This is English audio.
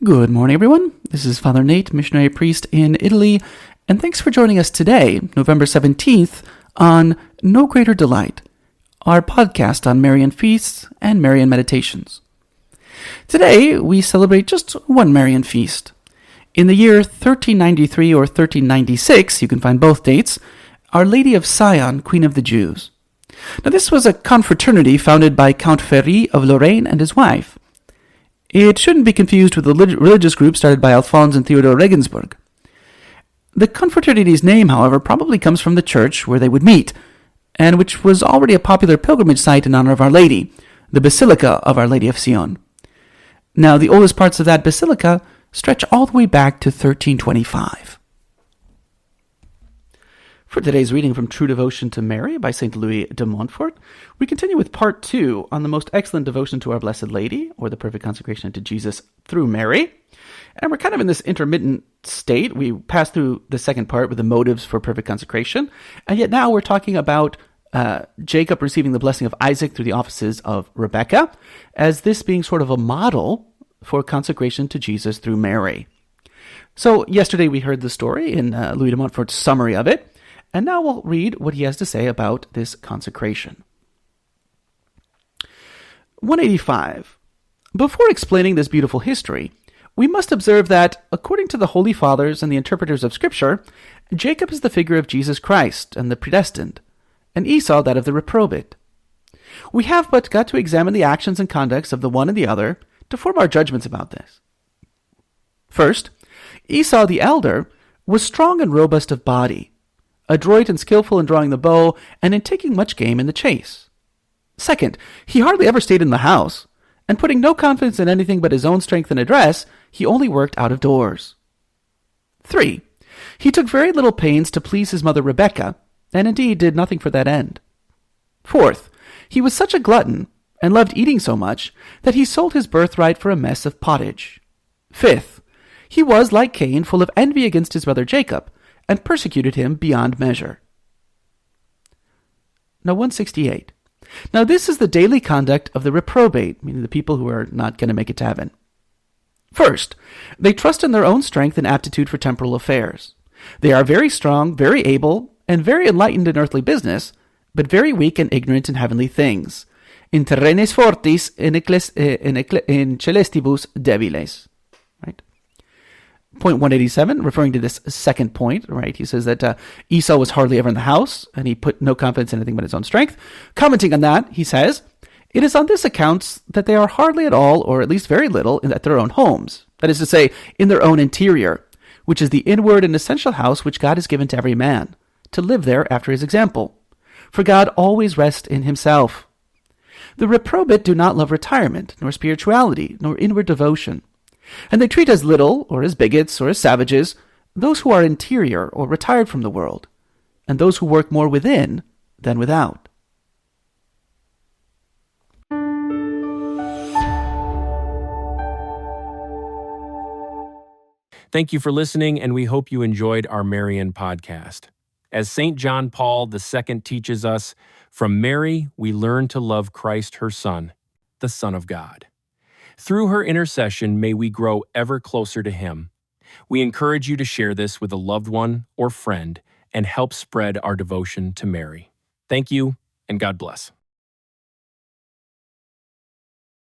Good morning, everyone. This is Father Nate, missionary priest in Italy, and thanks for joining us today, November 17th, on No Greater Delight, our podcast on Marian feasts and Marian meditations. Today, we celebrate just one Marian feast. In the year 1393 or 1396, you can find both dates, Our Lady of Sion, Queen of the Jews. Now, this was a confraternity founded by Count Ferry of Lorraine and his wife. It shouldn't be confused with the religious group started by Alphonse and Theodore Regensburg. The confraternity's name, however, probably comes from the church where they would meet, and which was already a popular pilgrimage site in honor of Our Lady, the Basilica of Our Lady of Sion. Now, the oldest parts of that basilica stretch all the way back to 1325. For today's reading from True Devotion to Mary by St. Louis de Montfort, we continue with part 2 on the most excellent devotion to Our Blessed Lady, or the perfect consecration to Jesus through Mary. And we're kind of in this intermittent state. We passed through the second part with the motives for perfect consecration, and yet now we're talking about Jacob receiving the blessing of Isaac through the offices of Rebecca, as this being sort of a model for consecration to Jesus through Mary. So yesterday we heard the story in Louis de Montfort's summary of it, and now we'll read what he has to say about this consecration. 185. Before explaining this beautiful history, we must observe that, according to the Holy Fathers and the interpreters of Scripture, Jacob is the figure of Jesus Christ and the predestined, and Esau that of the reprobate. We have but got to examine the actions and conducts of the one and the other to form our judgments about this. First, Esau the elder was strong and robust of body, adroit and skillful in drawing the bow, and in taking much game in the chase. Second, he hardly ever stayed in the house, and putting no confidence in anything but his own strength and address, he only worked out of doors. 3. He took very little pains to please his mother Rebecca, and indeed did nothing for that end. 4th, he was such a glutton, and loved eating so much, that he sold his birthright for a mess of pottage. 5th, he was, like Cain, full of envy against his brother Jacob, and persecuted him beyond measure. Now 168. Now this is the daily conduct of the reprobate, meaning the people who are not going to make it to heaven. First, they trust in their own strength and aptitude for temporal affairs. They are very strong, very able, and very enlightened in earthly business, but very weak and ignorant in heavenly things. In terrenes fortis, in celestibus debiles. Right? Point 187, referring to this second point, right? He says that Esau was hardly ever in the house, and he put no confidence in anything but his own strength. Commenting on that, he says, it is on this account that they are hardly at all, or at least very little, at their own homes. That is to say, in their own interior, which is the inward and essential house which God has given to every man, to live there after his example. For God always rests in himself. The reprobate do not love retirement, nor spirituality, nor inward devotion. And they treat as little, or as bigots, or as savages, those who are interior or retired from the world, and those who work more within than without. Thank you for listening, and we hope you enjoyed our Marian podcast. As St. John Paul II teaches us, from Mary we learn to love Christ, her Son, the Son of God. Through her intercession, may we grow ever closer to him. We encourage you to share this with a loved one or friend and help spread our devotion to Mary. Thank you, and God bless.